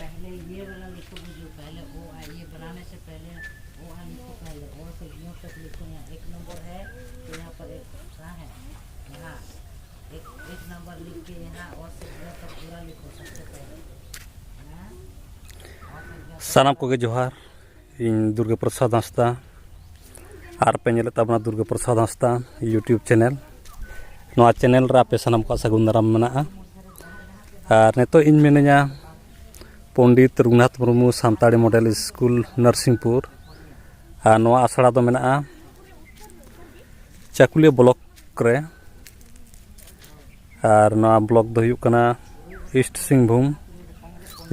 पहले ये वाला लिखो जो पहले ओ आ, ये बनाने से पहले ओ आ लिखो, पहले ओ से यूं तक लिखो। यहाँ एक नंबर है तो यहाँ पर एक सा है, यहाँ एक नंबर लिख के यहाँ और से यहाँ तक पूरा लिखो सबसे पहले। सानाम को जोहार, इन दुर्गा प्रसाद हांसदा और पे नेले ताबना दुर्गा प्रसाद हांसदा यूट्यूब चैनल। नोआ चैनल रे आपे सानाम को सागुन दाराम मेनाआ। और नितो इन मिनाया पंडित रघुनाथ मुर्मू सानताड़ी मॉडल स्कूल नरसिंहपुर। और नोआ आसड़ा दो मेनाआ चाकुलिया ब्लॉक रे। और नोआ ब्लॉक दो हुयुग कना ईस्ट सिंहभूम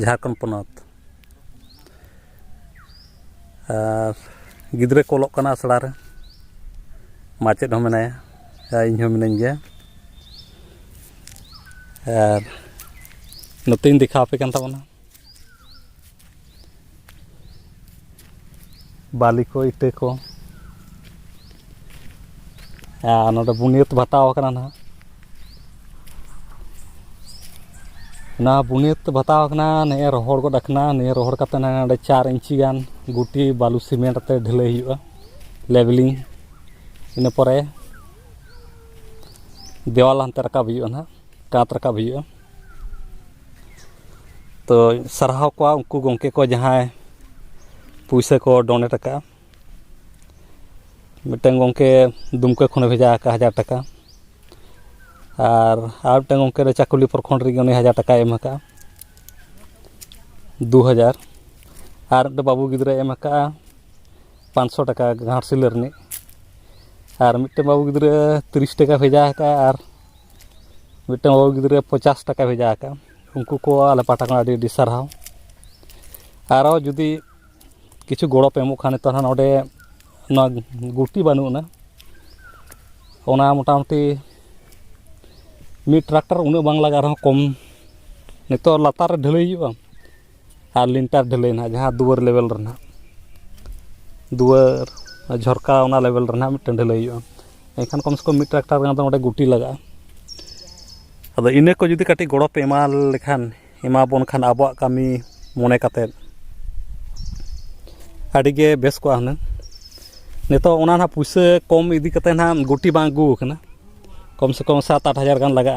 झारखंड पोनत। और गिद्रे को लोग कना आसड़ा रे, माचेद हो मेनाया, इन हो मिनाኝ गया। और नोते इन दिखा पे कान ताबना बाली को इटे को। नोडे बुनियत बताव कना ना बुनियत बताव कना ने रोहड़ को दखना ने रोहड़ कते ना 4 इंची गान गुटी बालू सीमेंट ते ढिलाई हुआ लेवलिंग। इन परे देवाल हंते रकाब हुआ ना, कांत रकाब हुआ। तो सरहाव को उनको गंके को जहाँ पैसा को डोनेट का मिटन गंके दुमके खुने भेजा 1000 टाका। और मिटन गंके चाकुली प्रखंड रे 1000 टाका एम का 2000। और बाबू गिद्रे एम का 500 टाका घाटसिल रनी। और मिटन बाबू गिद्रे 30 टाका भेजा का। और मिटन बाबू गिद्रे 50 टाका भेजा का। उनको को आले पाटा को आडी सारहाव। और जुदी किछु गोड़ो पे एमोग खान तो नोडे ना गुटी बानुना ओना मोटामुटी मिड ट्रैक्टर उन्हें बांग लगा रहा कम नितो लातार ढलई हुआ। और लिंटार ढलई ना जहाँ दुआर लेवल रना दुआर झरका ओना लेवल रना मिटन ढलई हुआ। एखान कम से कम मिड ट्रैक्टर गाना तो गुटी लगा। अदो इने को जुदी काटी गोड़ो पे एमा लेखान एमा बोन खान आबो कामी मोने काते आडिगे बेस को आना। नितो ओना ना पैसा कम इदी कते ना गुटी बांग गु कना, कम से कम 7-8 हज़ार गान लगा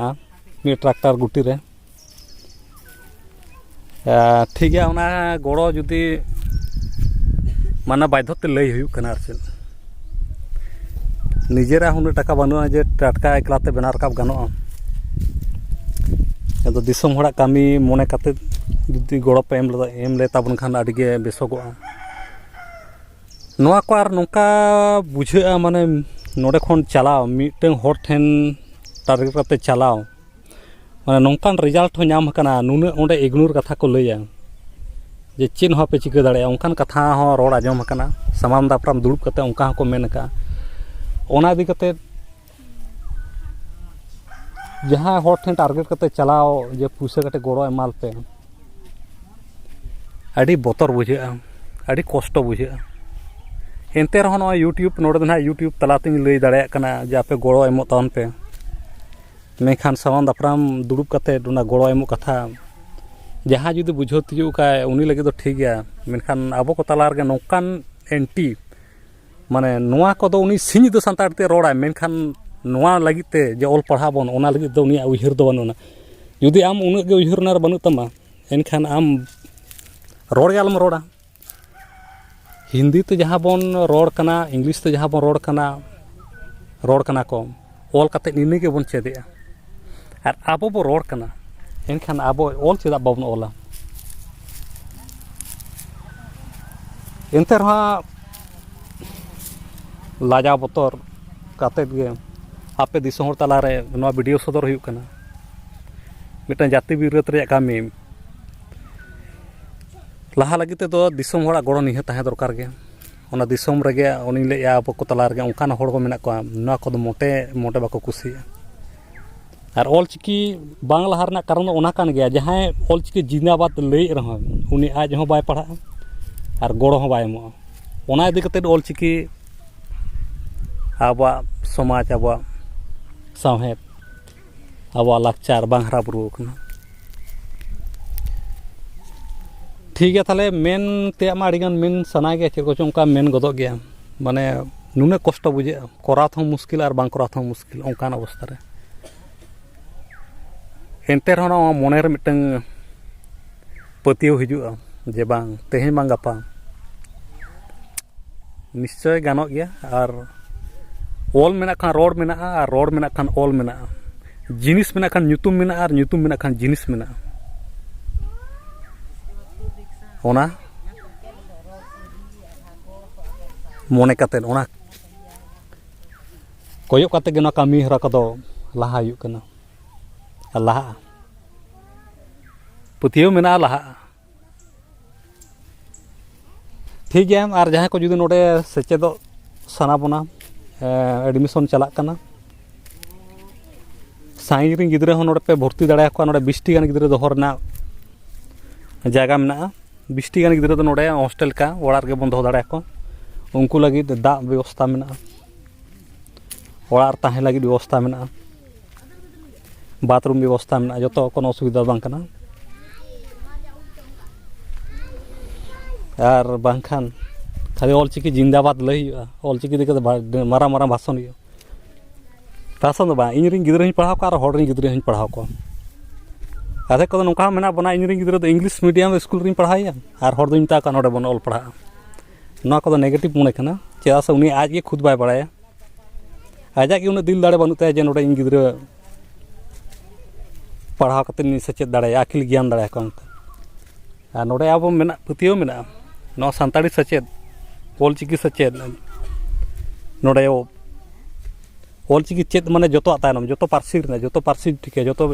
मिड ट्रैक्टर गुटी रे। ठीक है ओना गोड़ो जुदी माना बाध्यते लई हुयुग कना आरसे निजेरा हुन टाका बानुआ जे टाटका एकलाते बना रकाब गानोआ। अदो दिसम होड़ा कामी मोने काते जुदी गोड़ो पे एम ले ताबन खान आडिगे बेसोगोआ। नोआ को आर नोका बुझा माने नोडे खन चलाव मिटन हर ठेन टारगेट करते चलाव माने नोंकान रिजल्ट हो नाम कना नुने ओंडे इग्नोर कथा को लैया जे चेन हो पे चिका दाड़े ओंकान कथा हो रोड आजम कना सामान दापराम दुड़ुब कते ओंका को मेन का। ओना दी कते जहाँ हर ठेन टारगेट करते चलाव जे पुसे कटे गोड़ो एमाल पे आडी बोतर बुझा, आडी कष्ट बुझा। एनते रहो नोआ यूट्यूब नोडे ना यूट्यूब तलातिंग लई दाड़े कना जे आपे गोड़ो एमो तावन पे मेखान सामान दापराम दुड़ुब कते डोना गोड़ो एमो कथा जहाँ जुदी बुझो तिजु का उनी लगे तो ठीक गया। मेनखान आबो को तलार गे नोकान एंटी माने नोआ को दो उनी सिंह दो सांताड़ ते रोड़ा मेनखान नोआ लगी ते जे ऑल पढ़ा बोन ओना लगी दो उनी उहिर दो बनुना। जुदी आम उन गे उहिर नार बनु तमा एनखान आम रोड़ गालम रोड़ा। हिंदी तो जहाँ बोन रोड़ कना इंग्लिश तो जहाँ बोन रोड़ कना को ऑल कते निने के बोन चेदेआ। और आबो बो रोड़ कना एनखान आबो ऑल चेदा बाबन ऑला। एनते रहा लाजा बतर काते गे आपे दिसोम हर तला रे नोआ वीडियो सदर हुयुग कना मिटन जाति बिरत रे कामी लाहा लगी तो दिसोम होड़ा गोड़ो निहे ताहे दरकार गे। ओना दिसोम रेगे उनी ले या बको तला रे ओंकान होड़ को मेना को नोआ को मोटे मोटे बाको कुसिया। और ऑलचिकी बांग लहा रना कारण ओना कान गया जहां ऑलचिकी जिंदाबाद लई रहा उनी आज हो बाय पढ़ा और गड़ो हो बाय एमो ओना इदी कते ऑलचिकी आबा समाज आबा सावहेद आबा लाकचार बांग हरा बुरु कना ठीक है ताले मेन ते मा अड़ीगान मेन सना गया चेक को उनका मेन गदो गया माने नुने कष्ट बुझे करा था मुश्किल और बांग करा था मुश्किल ओंकान अवस्था रे एंते रहना मने रे मिटंग पतियो हिजुआ जे बांग तेहे बांग गापा निश्चय गानो गया और ऑल मेना खान रोड मेना और रोड मेना खान ऑल मेना जिनिस मेना खान ᱧᱩᱛᱩᱢ मेना और ᱧᱩᱛᱩᱢ मेना खान जिनिस मेना ओना मने काते ओना कोयो काते गे ना कामी हरा कदो लाहा हुयुग कना लाहा पतियो मेना लाहा ठीक गया और जहां को जुदी नोडे सेचेदो सना बना एडमिशन चला कना साइंस रिन गिद्रे हो नोडे पे भर्ती दाड़ा को नोडे 20 टी गान गिद्रे दोहो रना जायगा मेना 20 टी गान गिद्रे दो नोडे हॉस्टल का ओड़ार गे बन दोहो दाड़ा को उनको लगी दा व्यवस्था मेना ओड़ार ताहे लगी व्यवस्था मेना बाथरूम व्यवस्था मेना जतो कोनो असुविधा बांग कना और बांखान खाली ऑलचिकी जिंदाबाद लई हुआ ऑलचिकी दिके मारा मारा भाषण हुआ भाषण दो बा इन रिन गिद्रे हई पढ़ाव का और हॉड रिन गिद्रे हई पढ़ाव को आधे को नोका मेना बना इन रिन गिद्रे तो इंग्लिश मीडियम स्कूल रिन पढ़ाया और हॉड दिन ता नोडे बन ऑल पढ़ा ना को नेगेटिव मने कना चेदा से उनी आज के खुद बाय पढ़ाया आजा कि उन दिल दाड़े बनुते जे नोडे इन गिद्रे पढ़ाव कते नि सचेत दाड़े अखिल ज्ञान दाड़े को और नोडे अब मेना पतियो मेना नो सांताड़ी सचेत ऑलचिकी सचेत नोडे ऑलचिकी चेत माने जतो तायनम जतो पारसी रे जतो पारसी ठीके जतो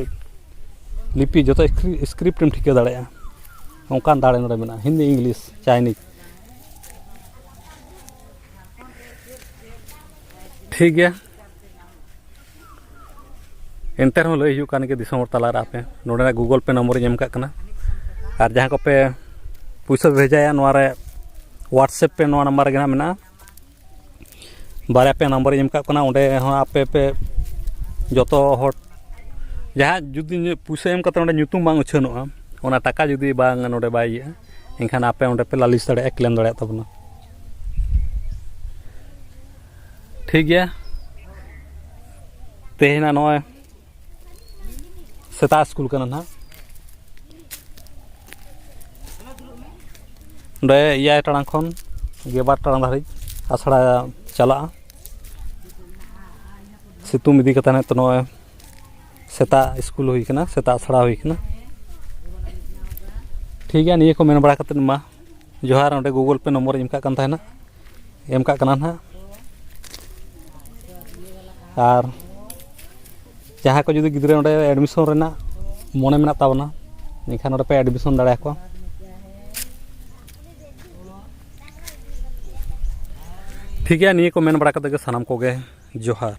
लिपि जतो स्क्रिप्ट एम ठीके दाड़े ओंकान दाड़े नोडे मेना हिंदी इंग्लिश चाइनीज ठीक गया एंते रहो लई हुयुग कान के दिसम तला रे आपे नोडे गूगल पे नंबर एम का कना और जहां को पे पैसा भेजाया नोआ रे व्हाट्सएप पे नोआ नंबर गे मेना बारे पे नंबर एम का कना ओंडे हो आपे पे जतो हट जहां जुदी पैसा एम कते ओंडे ᱧᱩᱛᱩᱢ बांग उछानोआ ओना टाका जुदी बांग नोडे बाय एनखान आपे ओंडे पे लालिस दाड़े क्लेम दाड़े तबना ठीक गया तेहना नोय सेता स्कूल कना ना डे 11 टाड़ा खन 12 टाड़ा धारि आसड़ा चला सितुम इदी कता तो नोय सेता स्कूल हुई कना सेता आसड़ा हुई कना ठीक गया निये को मेन बड़ा कते मा जोहार ओंडे गूगल पे नंबर एम का कान थाना एम का कना ना और जहां को जुदी गिद्रे ओंडे एडमिशन रेना मने मेना ताबना निखान ओंडे पे एडमिशन दाड़ा को ठीक है निये को मेन बड़ा कते सानाम को गे जोहार।